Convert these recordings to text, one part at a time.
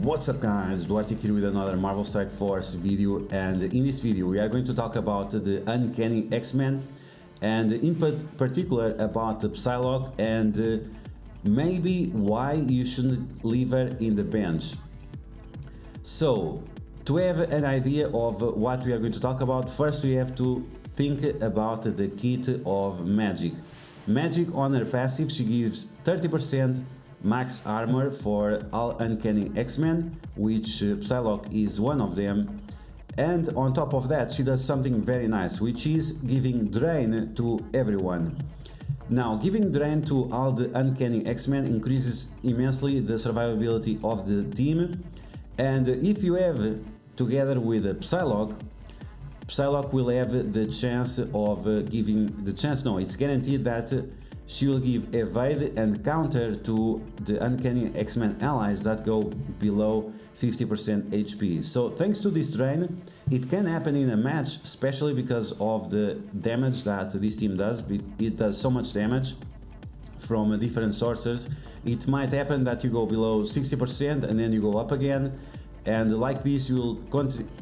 What's up guys, Duarte here with another Marvel Strike Force video, and in this video we are going to talk about the Uncanny X-Men and in particular about the Psylocke and maybe why you shouldn't leave her in the bench. So, to have an idea of what we are going to talk about, first we have to think about the kit of Magik. Magik on her passive, she gives 30% max armor for all Uncanny X-Men, which Psylocke is one of them, and on top of that she does something very nice, which is giving drain to everyone. Now, giving drain to all the Uncanny X-Men increases immensely the survivability of the team, and if you have together with Psylocke will have the chance of it's guaranteed that she will give evade and counter to the Uncanny X-Men allies that go below 50% HP. So thanks to this drain, it can happen in a match, especially because of the damage that this team does. It does so much damage from different sources. It might happen that you go below 60% and then you go up again, and like this you'll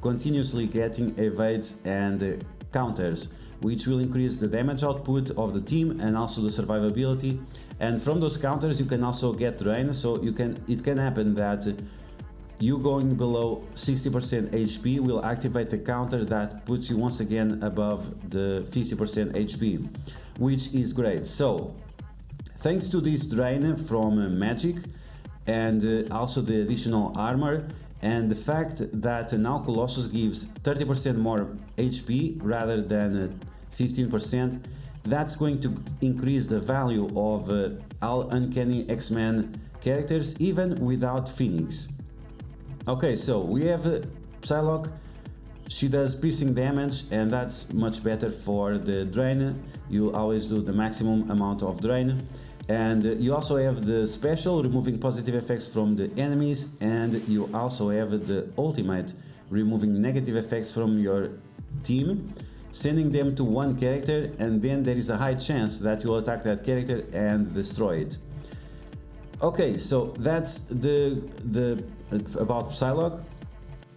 continuously getting evades and counters, which will increase the damage output of the team and also the survivability. And from those counters you can also get drain, so it can happen that you going below 60% HP will activate the counter that puts you once again above the 50% HP, which is great. So thanks to this drain from Magik and also the additional armor, and the fact that now Colossus gives 30% more HP rather than 15%, that's going to increase the value of all Uncanny X-Men characters even without Phoenix. Okay, so we have Psylocke. She does piercing damage, and that's much better for the drain. You always do the maximum amount of drain. And you also have the special, removing positive effects from the enemies, and you also have the ultimate, removing negative effects from your team, sending them to one character, and then there is a high chance that you will attack that character and destroy it. Okay, so that's about Psylocke.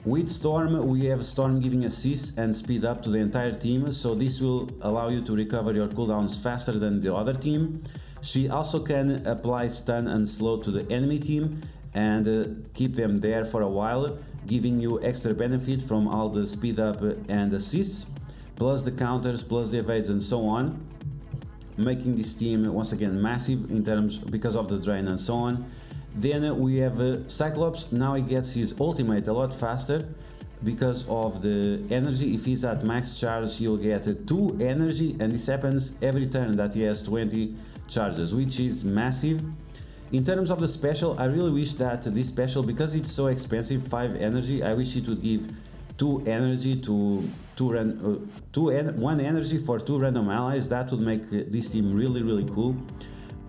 With Storm, we have Storm giving assist and speed up to the entire team, so this will allow you to recover your cooldowns faster than the other team. She also can apply stun and slow to the enemy team and keep them there for a while, giving you extra benefit from all the speed up and assists, plus the counters, plus the evades and so on, making this team once again massive in terms because of the drain and so on. Then we have Cyclops. Now he gets his ultimate a lot faster because of the energy. If he's at max charge, he'll get 2 energy, and this happens every turn that he has 20 charges, which is massive. In terms of the special, I really wish that this special, because it's so expensive, 5 energy, I wish it would give 2 energy to 1 energy for 2 random allies. That would make this team really cool.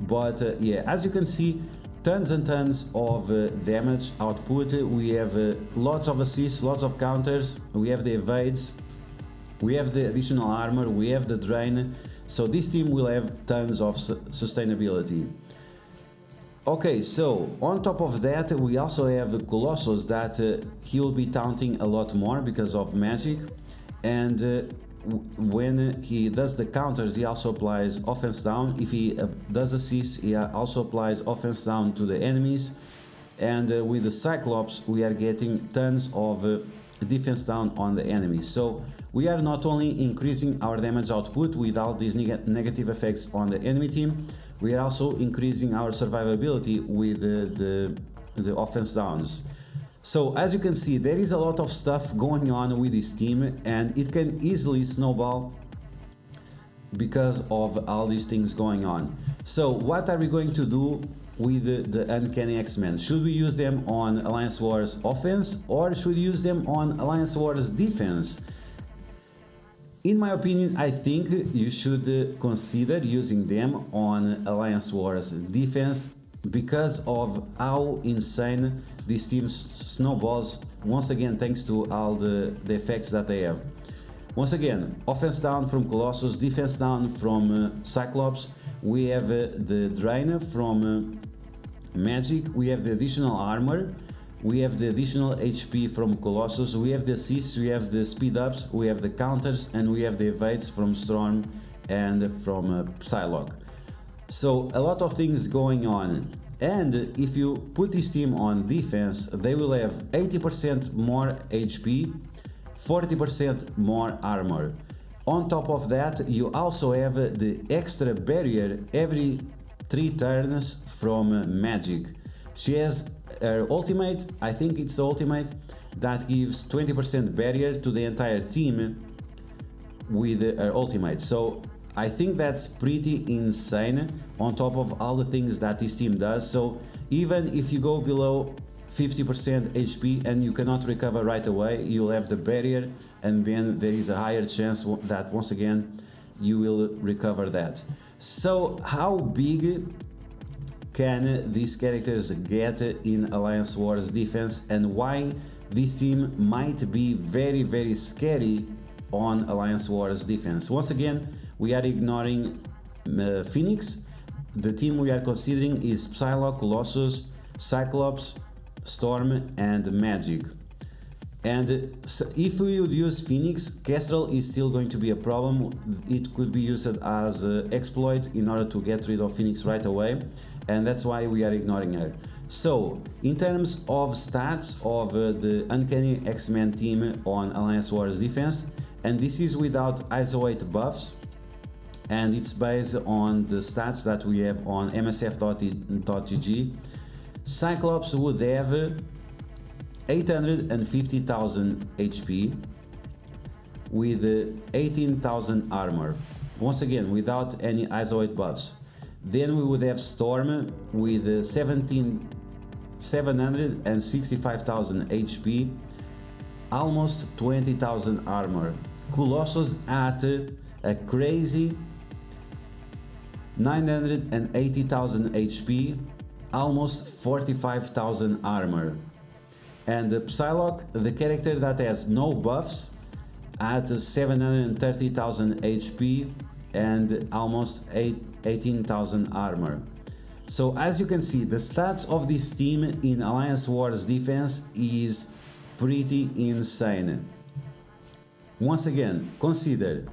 But yeah, as you can see, tons and tons of damage output. We have lots of assists, lots of counters, we have the evades, we have the additional armor, we have the drain, so this team will have tons of sustainability. Okay, so on top of that we also have Colossus that he will be taunting a lot more because of Magik, and when he does the counters he also applies offense down. If he does assists, he also applies offense down to the enemies, and with the Cyclops we are getting tons of defense down on the enemies. So we are not only increasing our damage output with all these negative effects on the enemy team, we are also increasing our survivability with the offense downs. So as you can see, there is a lot of stuff going on with this team, and it can easily snowball because of all these things going on. So what are we going to do with the Uncanny X-Men? Should we use them on Alliance Wars offense, or should we use them on Alliance Wars defense? In my opinion, I think you should consider using them on Alliance Wars defense because of how insane this team snowballs, once again thanks to all the effects that they have. Once again, offense down from Colossus, defense down from Cyclops, we have the drain from Magik, we have the additional armor, we have the additional HP from Colossus, we have the assists, we have the speed ups, we have the counters, and we have the evades from Storm and from Psylocke. So a lot of things going on. And if you put this team on defense, they will have 80% more HP, 40% more armor. On top of that, you also have the extra barrier every 3 turns from Magik. She has her ultimate, I think it's the ultimate, that gives 20% barrier to the entire team with her ultimate. So I think that's pretty insane on top of all the things that this team does. So even if you go below 50% HP and you cannot recover right away, you'll have the barrier, and then there is a higher chance that once again you will recover that. So how big can these characters get in Alliance Wars defense, and why this team might be very, very scary on Alliance Wars defense? Once again, we are ignoring Phoenix. The team we are considering is Psylocke, Colossus, Cyclops, Storm, and Magik. And if we would use Phoenix, Kestrel is still going to be a problem. It could be used as an exploit in order to get rid of Phoenix right away, and that's why we are ignoring her. So, in terms of stats of the Uncanny X-Men team on Alliance Wars defense, and this is without ISO 8 buffs, and it's based on the stats that we have on msf.gg, Cyclops would have 850,000 HP with 18,000 armor, once again without any ISO 8 buffs. Then we would have Storm with 765,000 HP, almost 20,000 armor. Colossus at a crazy 980,000 HP, almost 45,000 armor. And Psylocke, the character that has no buffs, at 730,000 HP and almost 18,000 armor. So as you can see, the stats of this team in Alliance Wars defense is pretty insane. Once again, consider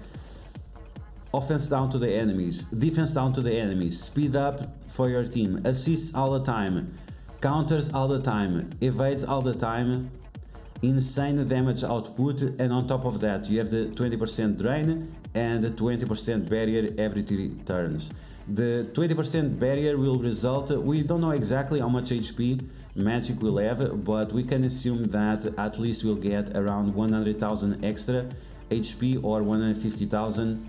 offense down to the enemies, defense down to the enemies, speed up for your team, assists all the time, counters all the time, evades all the time, insane damage output, and on top of that you have the 20% drain and the 20% barrier every 3 turns. The 20% barrier will result, we don't know exactly how much HP Magik will have, but we can assume that at least we'll get around 100,000 extra HP or 150,000,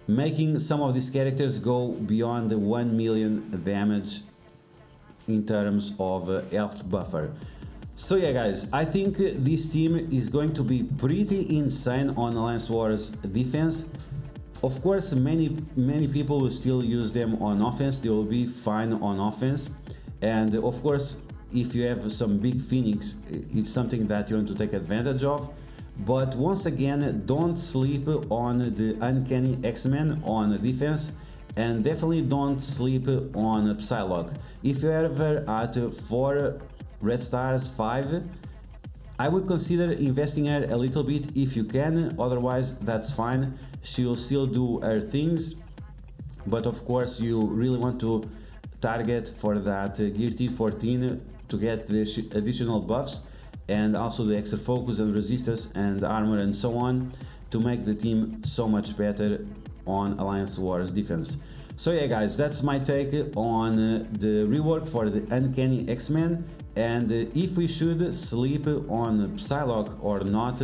making some of these characters go beyond the 1 million damage in terms of health buffer. So yeah guys, I think this team is going to be pretty insane on Alliance Wars defense. Of course, many people will still use them on offense, they will be fine on offense. And of course, if you have some big Phoenix, it's something that you want to take advantage of. But once again, don't sleep on the Uncanny X-Men on defense, and definitely don't sleep on Psylocke. If you're ever at 4 red stars, 5, I would consider investing her a little bit if you can, otherwise that's fine, she will still do her things. But of course you really want to target for that gear tier 14 to get the additional buffs, and also the extra focus and resistance and armor and so on, to make the team so much better on Alliance Wars defense. So yeah guys, that's my take on the rework for the Uncanny X-Men, and if we should sleep on Psylocke or not.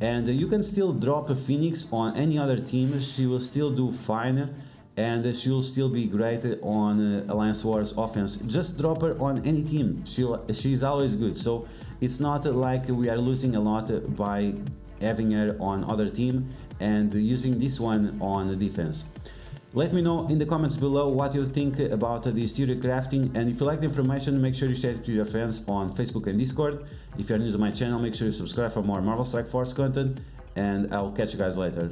And you can still drop a Phoenix on any other team, she will still do fine, and she will still be great on Alliance Wars offense. Just drop her on any team, she's always good. So it's not like we are losing a lot by having her on other team and using this one on defense. Let me know in the comments below what you think about this theory crafting, and if you like the information, make sure you share it to your friends on Facebook and Discord. If you are new to my channel, make sure you subscribe for more Marvel Strike Force content, and I'll catch you guys later.